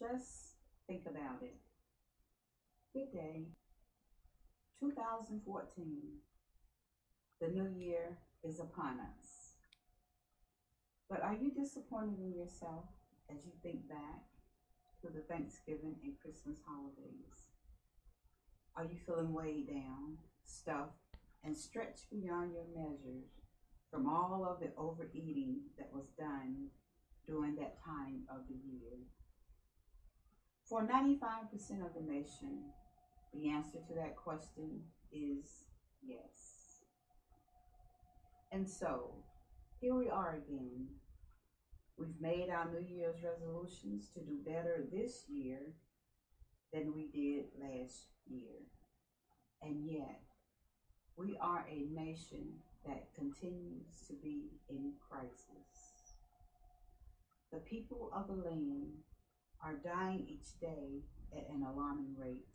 Just think about it. Good day. 2014. The new year is upon us. But are you disappointed in yourself as you think back to the Thanksgiving and Christmas holidays? Are you feeling weighed down, stuffed, and stretched beyond your measures from all of the overeating that was done during that time of the year? For 95% of the nation, the answer to that question is yes. And so, here we are again. We've made our New Year's resolutions to do better this year than we did last year. And yet, we are a nation that continues to be in crisis. The people of the land are dying each day at an alarming rate,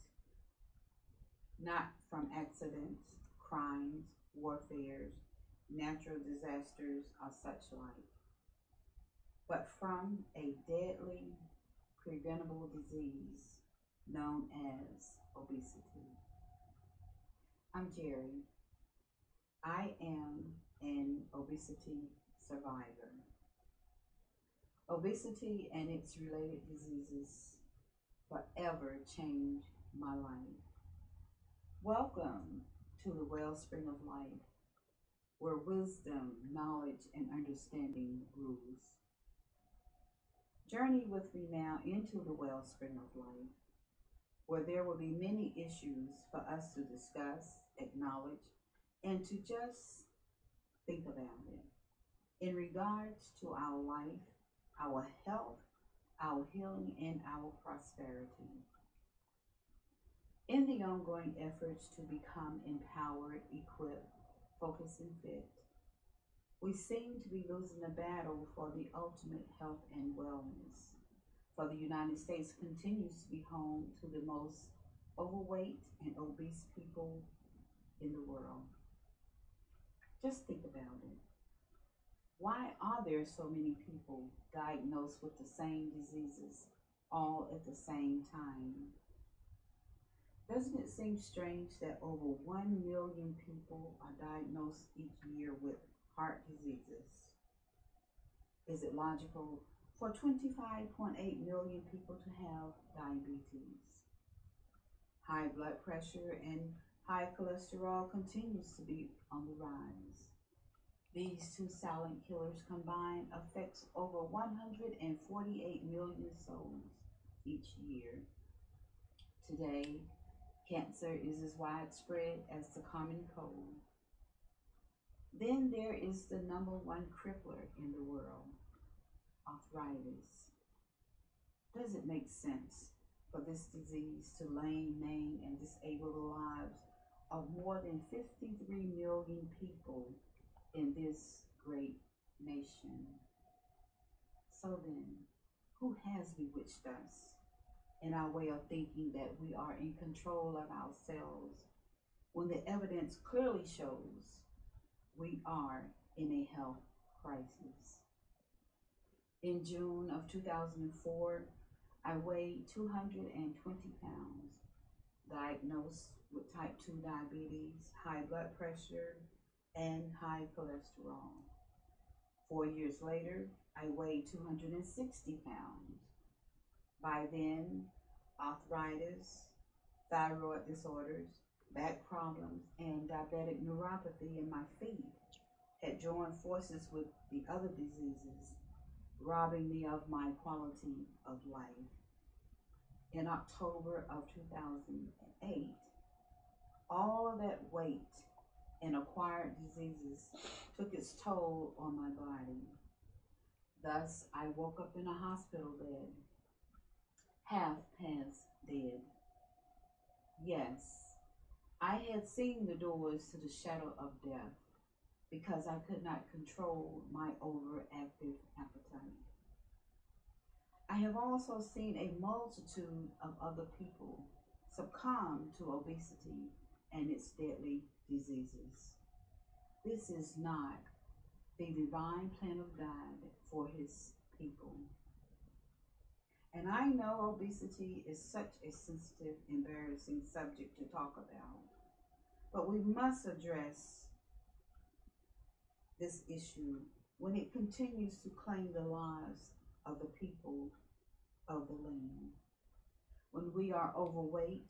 not from accidents, crimes, warfares, natural disasters, or such like, but from a deadly, preventable disease known as obesity. I'm Jerry. I am an obesity survivor. Obesity and its related diseases forever changed my life. Welcome to the wellspring of life, where wisdom, knowledge, and understanding rules. Journey with me now into the wellspring of life, where there will be many issues for us to discuss, acknowledge, and to just think about it in regards to our life, our health, our healing, and our prosperity. In the ongoing efforts to become empowered, equipped, focused, and fit, we seem to be losing the battle for the ultimate health and wellness. For the United States continues to be home to the most overweight and obese people in the world. Just think about it. Why are there so many people diagnosed with the same diseases all at the same time? Doesn't it seem strange that over 1 million people are diagnosed each year with heart diseases? Is it logical for 25.8 million people to have diabetes? High blood pressure and high cholesterol continues to be on the rise. These two silent killers combined affects over 148 million souls each year. Today, cancer is as widespread as the common cold. Then there is the #1 crippler in the world, arthritis. Does it make sense for this disease to lame, maim, and disable the lives of more than 53 million people in this great nation? So then, who has bewitched us in our way of thinking that we are in control of ourselves when the evidence clearly shows we are in a health crisis? In June of 2004, I weighed 220 pounds, diagnosed with type 2 diabetes, high blood pressure, and high cholesterol. 4 years later, I weighed 260 pounds. By then, arthritis, thyroid disorders, back problems, and diabetic neuropathy in my feet had joined forces with the other diseases, robbing me of my quality of life. In October of 2008, all of that weight and acquired diseases took its toll on my body. Thus, I woke up in a hospital bed, half past dead. Yes, I had seen the doors to the shadow of death because I could not control my overactive appetite. I have also seen a multitude of other people succumb to obesity and its deadly diseases. This is not the divine plan of God for his people. And And I know obesity is such a sensitive, embarrassing subject to talk about, but we must address this issue when it continues to claim the lives of the people of the land. When we are overweight,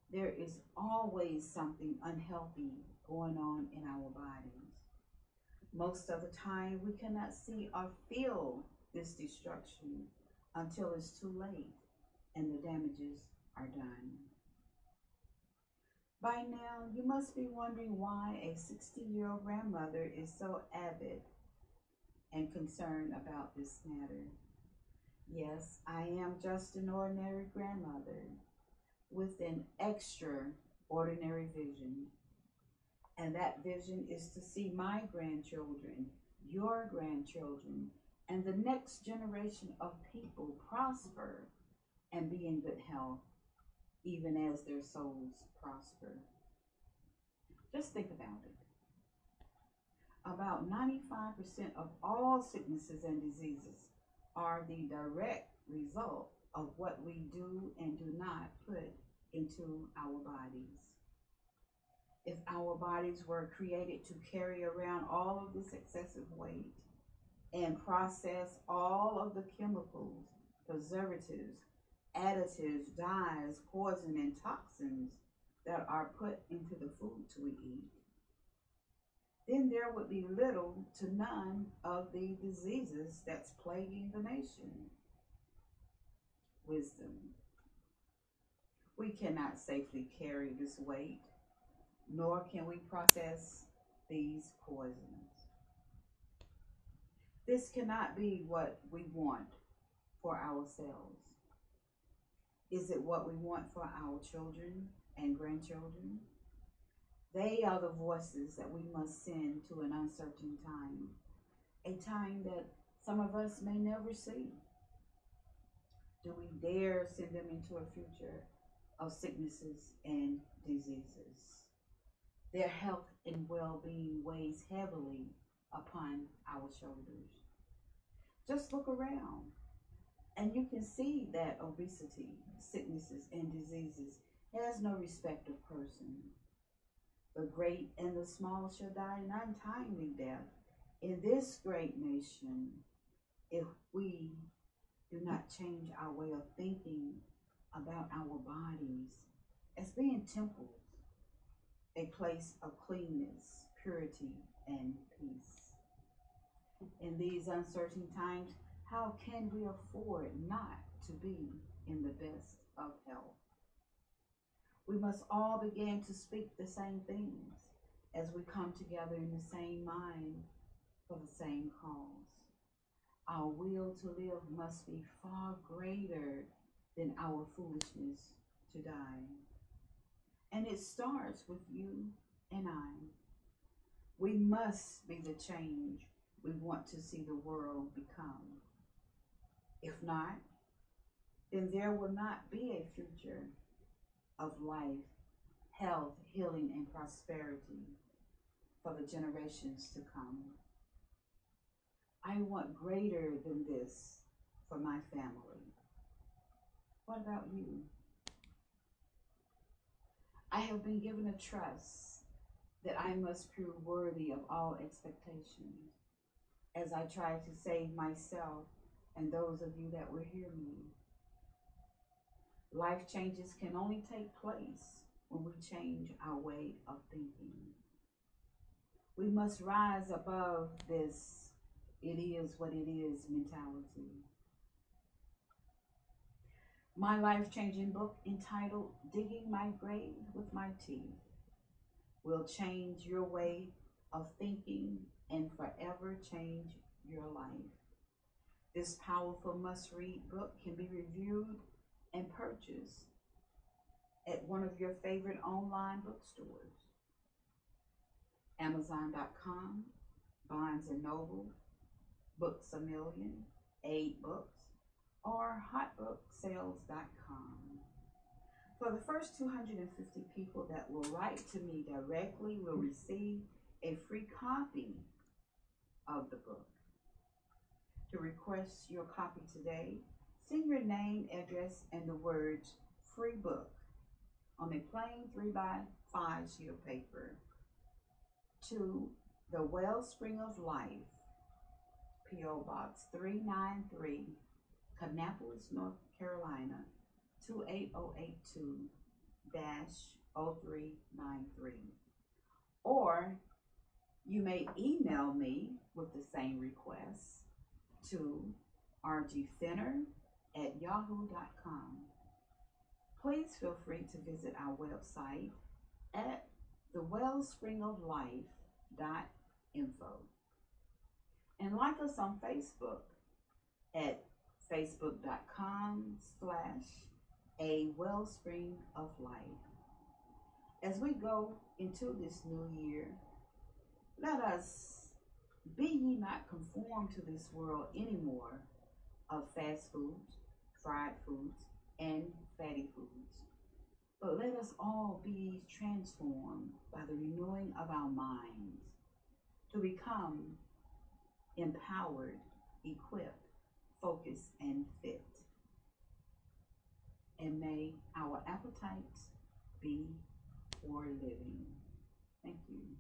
there is always something unhealthy going on in our bodies. Most of the time, we cannot see or feel this destruction until it's too late and the damages are done. By now, you must be wondering why a 60-year-old grandmother is so avid and concerned about this matter. Yes, I am just an ordinary grandmother with an extraordinary vision. And that vision is to see my grandchildren, your grandchildren, and the next generation of people prosper and be in good health, even as their souls prosper. Just think about it. About 95% of all sicknesses and diseases are the direct result of what we do and do not put into our bodies. If our bodies were created to carry around all of this excessive weight and process all of the chemicals, preservatives, additives, dyes, poison, and toxins that are put into the foods we eat, then there would be little to none of the diseases that's plaguing the nation. Wisdom. We cannot safely carry this weight, nor can we process these poisons. This cannot be what we want for ourselves. Is it what we want for our children and grandchildren? They are the voices that we must send to an uncertain time, a time that some of us may never see. Do we dare send them into a future of sicknesses and diseases? Their health and well-being weighs heavily upon our shoulders. Just look around, and you can see that obesity, sicknesses, and diseases has no respect of person. The great and the small shall die an untimely death in this great nation if we do not change our way of thinking about our bodies as being temples, a place of cleanness, purity, and peace. In these uncertain times, how can we afford not to be in the best of health? We must all begin to speak the same things as we come together in the same mind for the same cause. Our will to live must be far greater than our foolishness to die. And it starts with you and I. We must be the change we want to see the world become. If not, then there will not be a future of life, health, healing, and prosperity for the generations to come. I want greater than this for my family. What about you? I have been given a trust that I must prove worthy of all expectations as I try to save myself and those of you that will hear me. Life changes can only take place when we change our way of thinking. We must rise above this "it is what it is" mentality. My life-changing book entitled "Digging My Grave with My Teeth" will change your way of thinking and forever change your life. This powerful must-read book can be reviewed and purchased at one of your favorite online bookstores. Amazon.com, Barnes & Noble, Books A Million, 8 Books, or hotbooksales.com. For the first 250 people that will write to me directly will receive a free copy of the book. To request your copy today, Send your name, address, and the words free book on a plain 3x5 sheet of paper to the Wellspring of Life, P.O. Box 393, Kannapolis, North Carolina 28082-0393. Or you may email me with the same request to rgfenner@yahoo.com. Please feel free to visit our website at thewellspringoflife.info and like us on Facebook at facebook.com/awellspringoflife. As we go into this new year, let us be ye not conformed to this world anymore of fast foods, fried foods, and fatty foods. But let us all be transformed by the renewing of our minds to become empowered, equipped, focused, and fit. And may our appetites be for living. Thank you.